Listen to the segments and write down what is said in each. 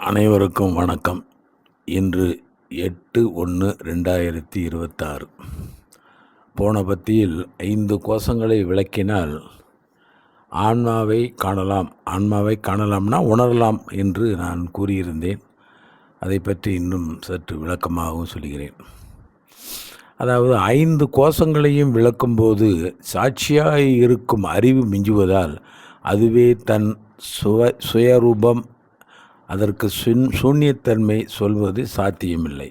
அனைவருக்கும் வணக்கம். இன்று 8/1/2026. போன பத்தியில் 5 கோஷங்களை விளக்கினால் ஆன்மாவை காணலாம். ஆன்மாவை காணலாம்னா உணரலாம் என்று நான் கூறியிருந்தேன். அதை பற்றி இன்னும் சற்று விளக்கமாகவும் சொல்கிறேன். அதாவது 5 கோஷங்களையும் விளக்கும்போது சாட்சியாக இருக்கும் அறிவு மிஞ்சுவதால் அதுவே தன் சுயரூபம், அதற்கு சூன்யத்தன்மை சொல்வது சாத்தியமில்லை.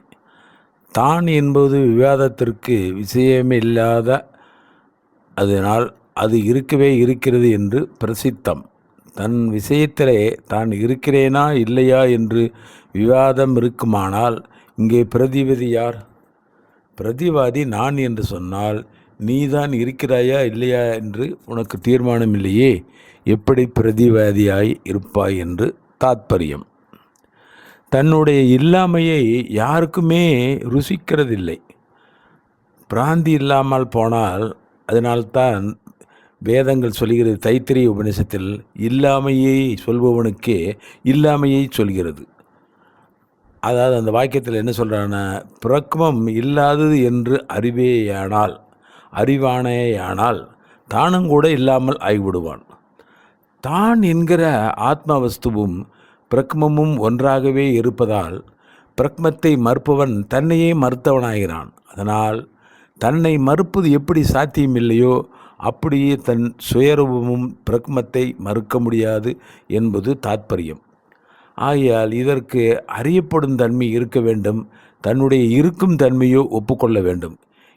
தான் என்பது விவாதத்திற்கு விஷயமே இல்லாத, அதனால் அது இருக்கவே இருக்கிறது என்று பிரசித்தம். தன் விஷயத்திலே தான் இருக்கிறேனா இல்லையா என்று விவாதம் இருக்குமானால் இங்கே பிரதிவாதி யார்? பிரதிவாதி நான் என்று சொன்னால் நீதான் இருக்கிறாயா இல்லையா என்று உனக்கு தீர்மானம் இல்லையே, எப்படி பிரதிவாதியாய் இருப்பாய் என்று தாத்பரியம். தன்னுடைய இல்லாமையை யாருக்குமே ருசிக்கிறதில்லை. பிராந்தி இல்லாமல் போனால், அதனால்தான் வேதங்கள் சொல்கிறது, தைத்திரிய உபநிஷத்தில் இல்லாமையை சொல்பவனுக்கே இல்லாமையை சொல்கிறது. அதாவது அந்த வாக்கியத்தில் என்ன சொல்கிறான்னா, பிரக்மம் இல்லாதது என்று அறிவானேயானால் தானும் கூட இல்லாமல் ஆகிவிடுவான். தான் என்கிற ஆத்ம வஸ்துவும் பிரக்மமும் ஒன்றாகவே இருப்பதால் பிரக்மத்தை மறுப்பவன் தன்னையே மறுத்தவனாகிறான். அதனால் தன்னை மறுப்பது எப்படி சாத்தியமில்லையோ அப்படியே தன் சுயரூபமும் பிரக்மத்தை மறுக்க முடியாது என்பது தாத்பரியம். ஆகையால் இதற்கு அறியப்படும் தன்மை இருக்க வேண்டும், தன்னுடைய இருக்கும் தன்மையோ ஒப்புக்கொள்ள வேண்டும்.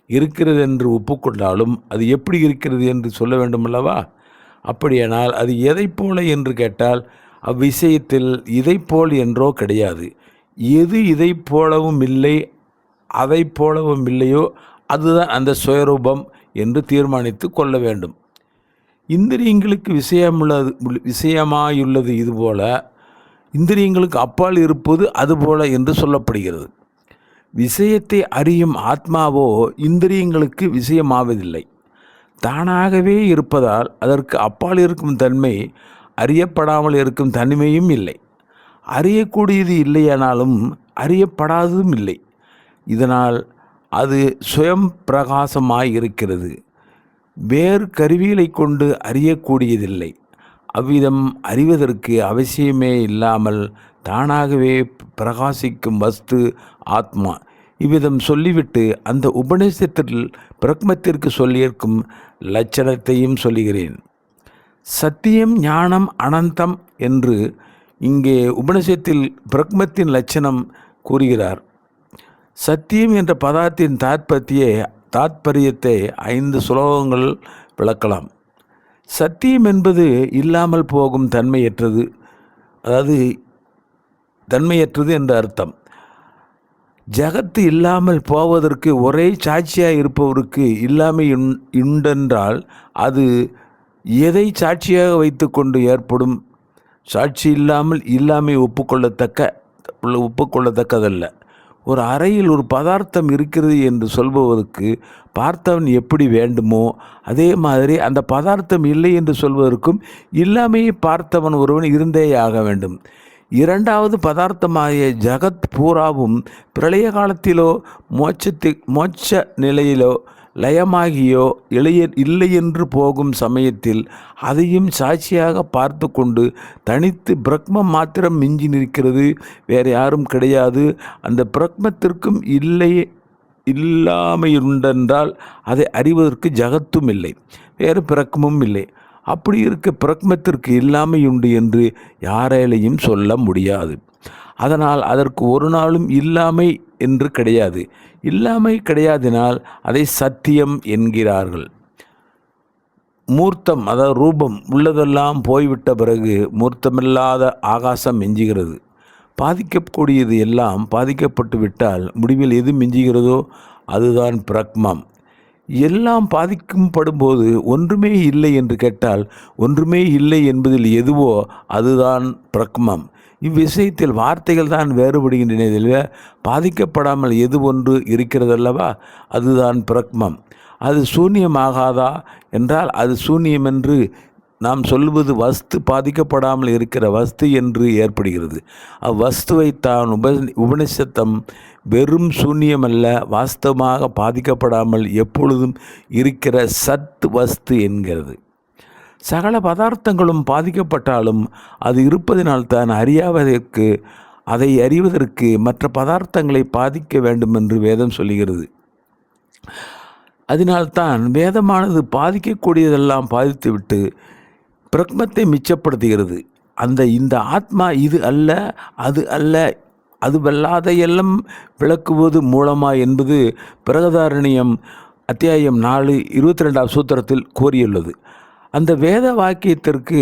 இருக்கிறது என்று ஒப்புக்கொண்டாலும் அது எப்படி இருக்கிறது என்று சொல்ல வேண்டுமல்லவா? அப்படியானால் அது எதை போல என்று கேட்டால் அவ்விஷயத்தில் இதை போல் என்றோ கிடையாது. எது இதை போலவும் இல்லை, அதை போலவும் இல்லையோ அதுதான் அந்த சுயரூபம் என்று தீர்மானித்து கொள்ள வேண்டும். இந்திரியங்களுக்கு விஷயமாயுள்ளது இதுபோல, இந்திரியங்களுக்கு அப்பால் இருப்பது அதுபோல என்று சொல்லப்படுகிறது. விஷயத்தை அறியும் ஆத்மாவோ இந்திரியங்களுக்கு விஷயமாவதில்லை. தானாகவே இருப்பதால் அதற்கு அப்பால் இருக்கும் தன்மை, அறியப்படாமல் இருக்கும் தன்மையும் இல்லை. அறியக்கூடியது இல்லையானாலும் அறியப்படாததும் இல்லை. இதனால் அது சுயம் பிரகாசமாய் இருக்கிறது. வேறு கருவிகளை கொண்டு அறியக்கூடியதில்லை. அவ்விதம் அறிவதற்கு அவசியமே இல்லாமல் தானாகவே பிரகாசிக்கும் வஸ்து ஆத்மா. இவ்விதம் சொல்லிவிட்டு அந்த உபநிஷத்தில் பிரக்மத்திற்கு சொல்லியிருக்கும் லட்சணத்தையும் சொல்லுகிறேன். சத்தியம், ஞானம், அனந்தம் என்று இங்கே உபநிஷத்தில் பிரக்மத்தின் லட்சணம் கூறுகிறார். சத்தியம் என்ற பதார்த்தின் தாத்பரியத்தை 5 சுலோகங்கள் விளக்கலாம். சத்தியம் என்பது இல்லாமல் போகும் தன்மையற்றது, அதாவது தன்மையற்றது என்ற அர்த்தம். ஜகத்து இல்லாமல் போவதற்கு ஒரே சாட்சியாக இருப்பவருக்கு இல்லாமை உண்டென்றால் அது எதை சாட்சியாக வைத்து கொண்டு ஏற்படும்? சாட்சி இல்லாமல் இல்லாமை ஒப்புக்கொள்ளத்தக்கதல்ல. ஒரு அறையில் ஒரு பதார்த்தம் இருக்கிறது என்று சொல்பவருக்கு பார்த்தவன் எப்படி வேண்டுமோ அதே மாதிரி அந்த பதார்த்தம் இல்லை என்று சொல்வதற்கும் இல்லாமையை பார்த்தவன் ஒருவன் இருந்தே ஆக வேண்டும். இரண்டாவது பதார்த்தமாகிய ஜகத் பூராவும் பிரளய காலத்திலோ மோட்ச நிலையிலோ லயமாகியோ இல்லை என்று போகும் சமயத்தில் அதையும் சாட்சியாக பார்த்து கொண்டு தனித்து பிரக்மம் மாத்திரம் மிஞ்சி நிற்கிறது, வேறு யாரும் கிடையாது. அந்த பிரக்மத்திற்கும் இல்லாமையுண்டென்றால் அதை அறிவதற்கு ஜகத்தும் இல்லை, வேறு பிரக்மமும் இல்லை. அப்படி இருக்க பிரக்மத்திற்கு இல்லாமையுண்டு என்று யாராலையும் சொல்ல முடியாது. அதனால் அதற்கு ஒரு நாளும் இல்லாமை என்று கிடையாது. இல்லாமை கிடையாதினால் அதை சத்தியம் என்கிறார்கள். மூர்த்தம், அதாவது ரூபம் உள்ளதெல்லாம் போய்விட்ட பிறகு மூர்த்தமில்லாத ஆகாசம் மிஞ்சுகிறது. பாதிக்கக்கூடியது எல்லாம் பாதிக்கப்பட்டு விட்டால் முடிவில் எது மிஞ்சுகிறதோ அதுதான் பிரக்மம். எல்லாம் பாதிக்கப்படும்போது ஒன்றுமே இல்லை என்று கேட்டால் ஒன்றுமே இல்லை என்பதில் எதுவோ அதுதான் பிரக்மம். இவ்விஷயத்தில் வார்த்தைகள் தான் வேறுபடுகின்றன. பாதிக்கப்படாமல் எது ஒன்று இருக்கிறதல்லவா அதுதான் பிரக்மம். அது சூன்யமாகாதா என்றால் அது சூன்யம் என்று நாம் சொல்வது வஸ்து பாதிக்கப்படாமல் இருக்கிற வஸ்து என்று ஏற்படுகிறது. அவ்வஸ்துவை தான் உபனிஷத்தம் வெறும் சூன்யமல்ல, வாஸ்தவமாக பாதிக்கப்படாமல் எப்பொழுதும் இருக்கிற சத் வஸ்து என்கிறது. சகல பதார்த்தங்களும் பாதிக்கப்பட்டாலும் அது இருப்பதினால் தான் அறியாவதற்கு, அதை அறிவதற்கு மற்ற பதார்த்தங்களை பாதிக்க வேண்டும் என்று வேதம் சொல்லுகிறது. அதனால்தான் வேதமானது பாதிக்கக்கூடியதெல்லாம் பாதித்துவிட்டு பிரக்மத்தை மிச்சப்படுத்துகிறது. இந்த ஆத்மா இது அல்ல, அது அல்ல, அது வல்லாதையெல்லாம் விளக்குவது மூலமா என்பது பிரகதாரண்யம் அத்தியாயம் 4 22ஆம் சூத்திரத்தில் கூறியுள்ளது. அந்த வேத வாக்கியத்திற்கு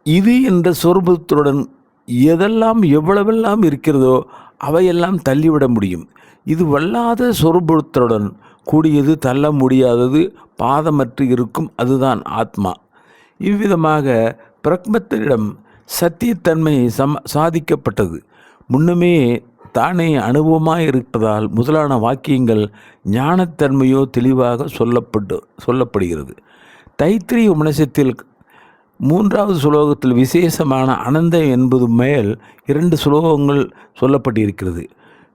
இது என்ற சொரூபத்துடன் எதெல்லாம் எவ்வளவெல்லாம் இருக்கிறதோ அவையெல்லாம் தள்ளிவிட முடியும். இது வல்லாத சொரூபத்துடன் கூடியது, தள்ள முடியாதது, பாதமற்று இருக்கும், அதுதான் ஆத்மா. இவ்விதமாக பிரக்மத்தினிடம் சத்தியத்தன்மை சாதிக்கப்பட்டது. முன்னமே தானே அனுபவமாக இருப்பதால் முதலான வாக்கியங்கள் ஞானத்தன்மையோ தெளிவாக சொல்லப்படுகிறது. தைத்திரிய உபநிஷத்தில் 3வது ஸ்லோகத்தில் விசேஷமான அனந்தம் என்பது மேல் 2 ஸ்லோகங்கள் சொல்லப்பட்டிருக்கிறது.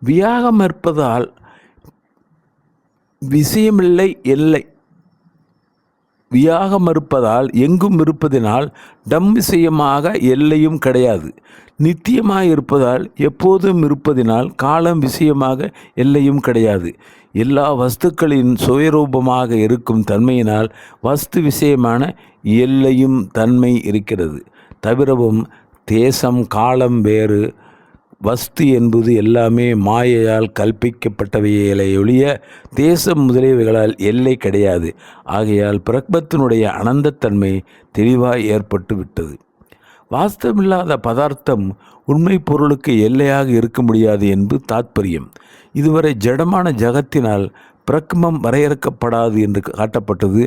வியாகம் இருப்பதால் விஷயமில்லை, எல்லை வியாக மறுப்பதால் எங்கும் இருப்பதினால் டம் விஷயமாக எல்லையும் கிடையாது. நித்தியமாக இருப்பதால் எப்போதும் இருப்பதினால் காலம் விஷயமாக எல்லையும் கிடையாது. எல்லா வஸ்துக்களின் சுயரூபமாக இருக்கும் தன்மையினால் வஸ்து விஷயமான எல்லையும் தன்மை இருக்கிறது. தவிரவும் தேசம் காலம் வேறு, வஸ்து என்பது எல்லாமே மாயையால் கல்பிக்கப்பட்டவைகளை ஒழிய தேசம் முதலியவைகளால் எல்லை கிடையாது. ஆகையால் பிரக்மத்தினுடைய அனந்தத்தன்மை தெளிவாய் ஏற்பட்டு விட்டது. வாஸ்தவமில்லாத பதார்த்தம் உண்மை பொருளுக்கு எல்லையாக இருக்க முடியாது என்பது தாத்பரியம். இதுவரை ஜடமான ஜகத்தினால் பிரக்மம் வரையறுக்கப்படாது என்று காட்டப்பட்டது.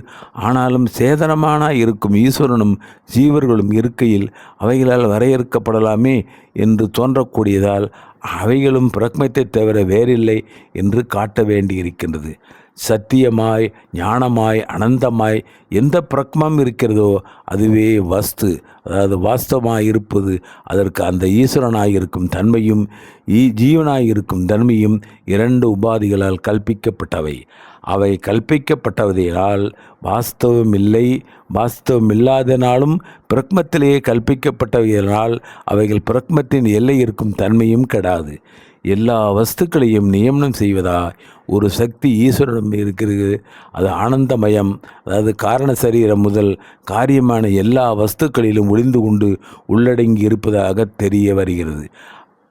ஆனாலும் சேதனமான இருக்கும் ஈஸ்வரனும் ஜீவர்களும் இருக்கையில் அவைகளால் வரையறுக்கப்படலாமே என்று தோன்றக்கூடியதால் அவைகளும் பிரக்மத்தை தவிர வேறில்லை என்று காட்ட வேண்டியிருக்கின்றது. சத்தியமாய், ஞானமாய், அனந்தமாய் எந்த பிரக்மம் இருக்கிறதோ அதுவே வஸ்து, அதாவது வாஸ்தவமாய் இருப்பது. அதற்கு அந்த ஈஸ்வரனாயிருக்கும் தன்மையும் ஜீவனாயிருக்கும் தன்மையும் 2 உபாதிகளால் கல்பிக்கப்பட்டவை. அவை கல்பிக்கப்பட்டவதால் வாஸ்தவமில்லை, வாஸ்தவமில்லாதனாலும் பிரக்மத்திலேயே கல்பிக்கப்பட்டவையினால் அவைகள் பிரக்மத்தின் எல்லை இருக்கும் தன்மையும் கெடாது. எல்லா வஸ்துக்களையும் நியமனம் செய்வதாய் ஒரு சக்தி ஈஸ்வரனிடம் இருக்கிறது. அது ஆனந்தமயம், அதாவது காரண சரீரம் முதல் காரியமான எல்லா வஸ்துக்களிலும் ஒளிந்து கொண்டு உள்ளடங்கி இருப்பதாக தெரிய வருகிறது.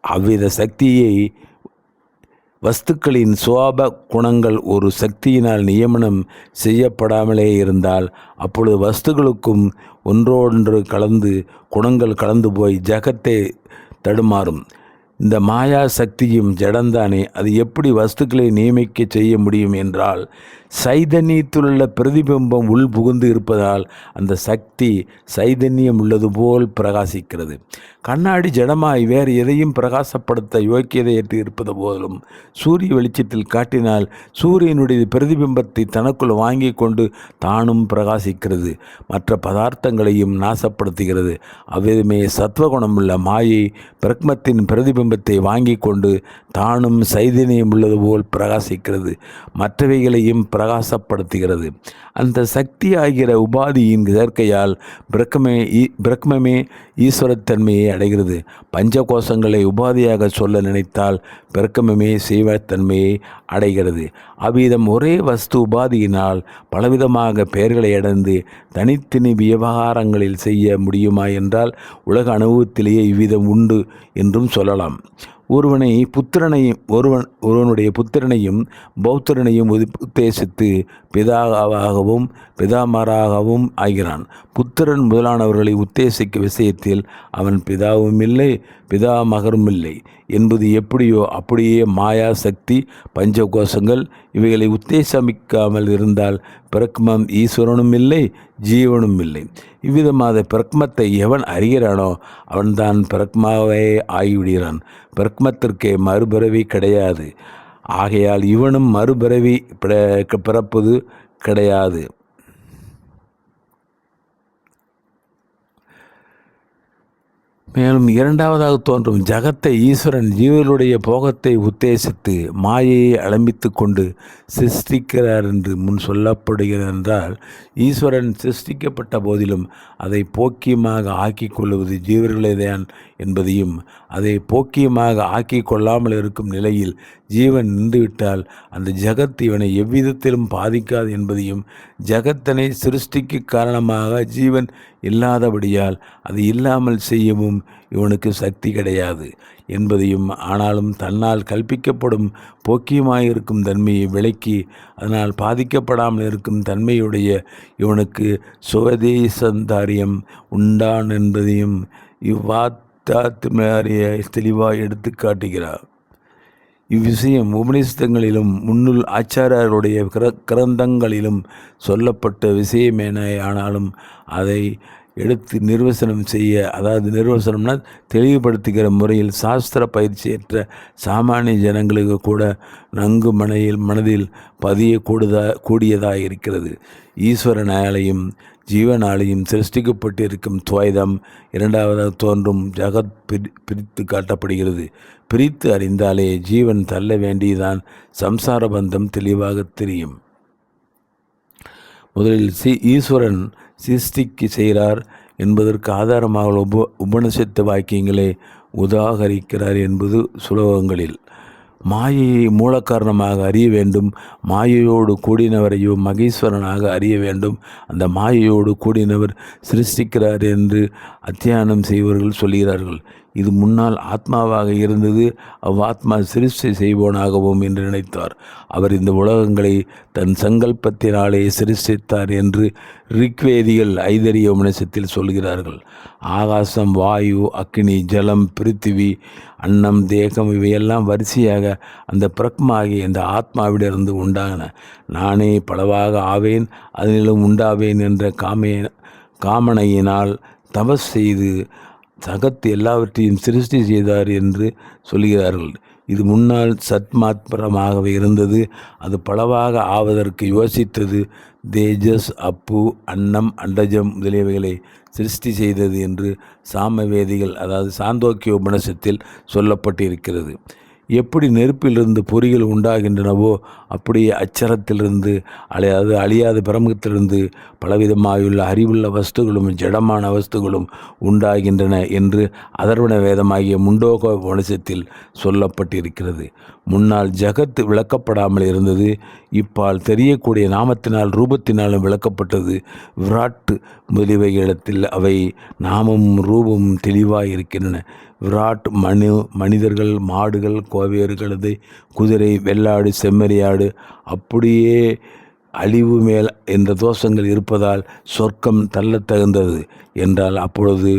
அவ்வித சக்தியை வஸ்துக்களின் சுவாப குணங்கள் ஒரு சக்தியினால் நியமனம் செய்யப்படாமலே இருந்தால் அப்பொழுது வஸ்துக்களுக்கும் ஒன்றோன்று கலந்து குணங்கள் கலந்து போய் ஜகத்தை தடுமாறும். இந்த மாயா சக்தியும் ஜடந்தானே, அது எப்படி வஸ்துக்களை நியமிக்க செய்ய முடியும் என்றால் சைதன்யத்திலுள்ள பிரதிபிம்பம் உள் புகுந்து இருப்பதால் அந்த சக்தி சைதன்யம் உள்ளது போல் பிரகாசிக்கிறது. கண்ணாடி ஜடமாய் வேறு எதையும் பிரகாசப்படுத்த யோக்கியதையற்று இருப்பது போலும் சூரிய வெளிச்சத்தில் காட்டினால் சூரியனுடைய பிரதிபிம்பத்தை தனக்குள் வாங்கி கொண்டு தானும் பிரகாசிக்கிறது, மற்ற பதார்த்தங்களையும் நாசப்படுத்துகிறது. அவ்விதமே சத்வகுணமுள்ள மாயை பிரக்மத்தின் பிரதிபிம்பத்தை வாங்கி கொண்டு தானும் சைதன்யம் உள்ளது போல் பிரகாசிக்கிறது, மற்றவைகளையும் பிரகாசப்படுத்துகிறது. அந்த சக்தி ஆகிற உபாதியின் சேர்க்கையால் பிரக்மமே ஈஸ்வரத்தன்மையை அடைகிறது. பஞ்சகோஷங்களை உபாதியாக சொல்ல நினைத்தால் பிரக்மமே சைவத்தன்மையை அடைகிறது. அவ்விதம் ஒரே வஸ்து உபாதியினால் பலவிதமாக பெயர்களை அடைந்து தனித்தனி விவகாரங்களில் செய்ய முடியுமா என்றால் உலக அனுபவத்திலேயே இவ்விதம் உண்டு என்றும் சொல்லலாம். ஒருவனுடைய புத்திரனையும் பௌத்திரனையும் உத்தேசித்து பிதாவாகவும் பிதாமராகவும் ஆகிறான். புத்திரன் முதலானவர்களை உத்தேசிக்க விஷயத்தில் அவன் பிதாவும் இல்லை பிதாமகரும் இல்லை என்பது எப்படியோ அப்படியே மாயா சக்தி பஞ்சகோஷங்கள் இவைகளை உத்தேசமிக்காமல் இருந்தால் பிரக்மம் ஈஸ்வரனும் இல்லை ஜீவனும் இல்லை. இவ்விதமாக பிரக்மத்தை எவன் அறிகிறானோ அவன்தான் பிரக்மாவே ஆகிவிடுகிறான். பிரக்மத்திற்கே மறுபிறவி கிடையாது. ஆகையால் இவனும் மறுபிறவி பிறப்பது கிடையாது. மேலும் இரண்டாவதாக தோன்றும் ஜகத்தை ஈஸ்வரன் ஜீவர்களுடைய போகத்தை உத்தேசித்து மாயையை அலம்பித்து கொண்டு சிருஷ்டிக்கிறார் என்று முன் சொல்லப்படுகிறது என்றால், ஈஸ்வரன் சிருஷ்டிக்கப்பட்ட போதிலும் அதை போக்கியமாக ஆக்கி கொள்வது ஜீவர்களேதான் என்பதையும், அதை போக்கியமாக ஆக்கி கொள்ளாமல் இருக்கும் நிலையில் ஜீவன் நின்றுவிட்டால் அந்த ஜகத் இவனை எவ்விதத்திலும் பாதிக்காது என்பதையும், ஜகத்தனை சிருஷ்டிக்கு காரணமாக ஜீவன் இல்லாதபடியால் அது இல்லாமல் செய்யவும் இவனுக்கு சக்தி கிடையாது என்பதையும், ஆனாலும் தன்னால் கற்பிக்கப்படும் போக்கியமாயிருக்கும் தன்மையை விலக்கி அதனால் பாதிக்கப்படாமல் இருக்கும் தன்மையுடைய இவனுக்கு சுவதேசந்தாரியம் உண்டான் என்பதையும் இவ்வாத்தாத்மாரிய தெளிவாக எடுத்து காட்டுகிறார். இவ்விஷயம் உபநிஷதங்களிலும் முன்னுள் ஆச்சாரியர்களுடைய கிரந்தங்களிலும் சொல்லப்பட்ட விஷயமேன, ஆனாலும் அதை எடுத்து நிர்வசனம் செய்ய, அதாவது நிர்வசனம்னா தெளிவுபடுத்துகிற முறையில் சாஸ்திர பயிற்சியற்ற சாமானிய ஜனங்களுக்கு கூட நன்கு மனதில் பதிய கூடியதாக இருக்கிறது. ஈஸ்வரனாலையும் ஜீவனாலையும் சிருஷ்டிக்கப்பட்டிருக்கும் துவைதம் இரண்டாவதாக தோன்றும் ஜகத் பிரித்து காட்டப்படுகிறது. பிரித்து அறிந்தாலே ஜீவன் தள்ள வேண்டியதான் சம்சார பந்தம் தெளிவாக தெரியும். முதலில் ஈஸ்வரன் சிருஷ்டிக்கு செய்கிறார் என்பதற்கு ஆதாரமாக உபனிஷத்து வாக்கியங்களை உதாகரிக்கிறார் என்பது சுலோகங்களில். மாயையை மூல காரணமாக அறிய வேண்டும், மாயையோடு கூடினவரையோ மகேஸ்வரனாக அறிய வேண்டும். அந்த மாயையோடு கூடினவர் சிருஷ்டிக்கிறார் என்று அத்தியானம் செய்வர்கள் சொல்கிறார்கள். இது முன்னால் ஆத்மாவாக இருந்தது, அவ்வாத்மா சிருஷ்டி செய்வோனாகவும் என்று நினைத்தார். அவர் இந்த உலகங்களை தன் சங்கல்பத்தினாலே சிருஷ்டித்தார் என்று ரிக்வேதிகள் ஐதரிய உபநிஷத்தில் சொல்கிறார்கள். ஆகாசம், வாயு, அக்னி, ஜலம், பிருத்திவி, அன்னம், தேகம் இவையெல்லாம் வரிசையாக அந்த பிரக்மாகிய இந்த ஆத்மாவிலிருந்து உண்டான. நானே பலவாக ஆவேன், அதனிலும் உண்டாவேன் என்ற காமனையினால் தபஸ் செய்து ஜகத் எல்லாவற்றையும் சிருஷ்டி செய்தார் என்று சொல்கிறார்கள். இது முன்னால் சத்மாத்பரமாகவே இருந்தது. அது பலவாக ஆவதற்கு யோசித்தது. தேஜஸ், அப்பு, அன்னம், அண்டஜம் முதலியவைகளை சிருஷ்டி செய்தது என்று சாமவேதிகள், அதாவது சாந்தோக்கிய உபநிஷத்தில் சொல்லப்பட்டிருக்கிறது. எப்படி நெருப்பிலிருந்து பொறிகள் உண்டாகின்றனவோ அப்படியே அச்சரத்திலிருந்து அதாவது அழியாத பிரமத்திலிருந்து பலவிதமாயுள்ள அறிவுள்ள வஸ்துகளும் ஜடமான வஸ்துகளும் உண்டாகின்றன என்று அதர்வண வேதமாகிய முண்டோக உபநிஷத்தில் சொல்லப்பட்டிருக்கிறது. முன்னால் ஜகத் விளக்கப்படாமல் இருந்தது. இப்பால் தெரியக்கூடிய நாமத்தினால் ரூபத்தினாலும் விளக்கப்பட்டது. விராட்டு முதலியவைகளிடத்தில் அவை நாமமும் ரூபமும் தெளிவாக இருக்கின்றன. விராட் மனிதர்கள், மாடுகள், கோவேறுகளது, குதிரை, வெள்ளாடு, செம்மறியாடு அப்படியே அழிவு மேல் என்ற தோஷங்கள் இருப்பதால் சொர்க்கம் தள்ளத்தகுந்தது என்றால், அப்பொழுது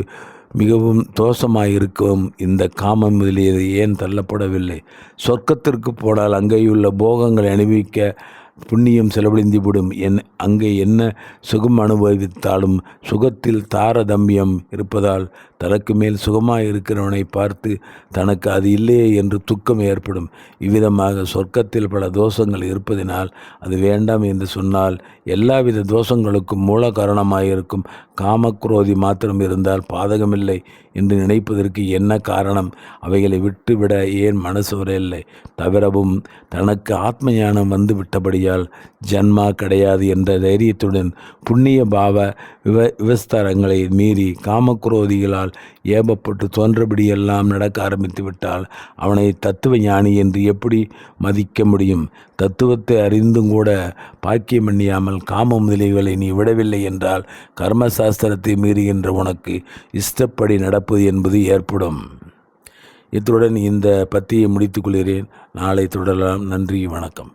மிகவும் தோஷமாயிருக்கும் இந்த காமம் முதலியது ஏன் தள்ளப்படவில்லை? சொர்க்கத்திற்கு போனால் அங்கேயுள்ள போகங்களை அனுபவிக்க புண்ணியம் செலவழிந்துவிடும். அங்கே என்ன சுகம் அனுபவித்தாலும் சுகத்தில் தாரதமியம் இருப்பதால் தனக்கு மேல் சுகமாக இருக்கிறவனை பார்த்து தனக்கு அது இல்லையே என்று துக்கம் ஏற்படும். இவ்விதமாக சொர்க்கத்தில் பல தோஷங்கள் இருப்பதினால் அது வேண்டாம் என்று சொன்னால், எல்லாவித தோஷங்களுக்கும் மூல காரணமாயிருக்கும் காமக்ரோதி மாத்திரம் இருந்தால் பாதகமில்லை என்று நினைப்பதற்கு என்ன காரணம்? அவைகளை விட்டுவிட ஏன் மனசு வரவில்லை? தவிரவும் தனக்கு ஆத்ம ஞானம் வந்து விட்டபடியால் ஜன்மா கிடையாது என்ற தைரியத்துடன் புண்ணிய பாவ விவஸ்தாரங்களை மீறி காமக்ரோதிகளால் ஏபப்பட்டு தோன்றபடியெல்லாம் நடக்க ஆரம்பித்து விட்டால் அவனை தத்துவ ஞானி என்று எப்படி மதிக்க முடியும்? தத்துவத்தை அறிந்தும் கூட பாக்கியம் பண்ணியாமல் காம முதலிகளை நீ விடவில்லை என்றால் கர்மசாஸ்திரத்தை மீறுகின்ற உனக்கு இஷ்டப்படி நடப்பது என்பது ஏற்படும். இத்துடன் இந்த பத்தியை முடித்துக்கொள்கிறேன். நாளை தொடரலாம். நன்றி, வணக்கம்.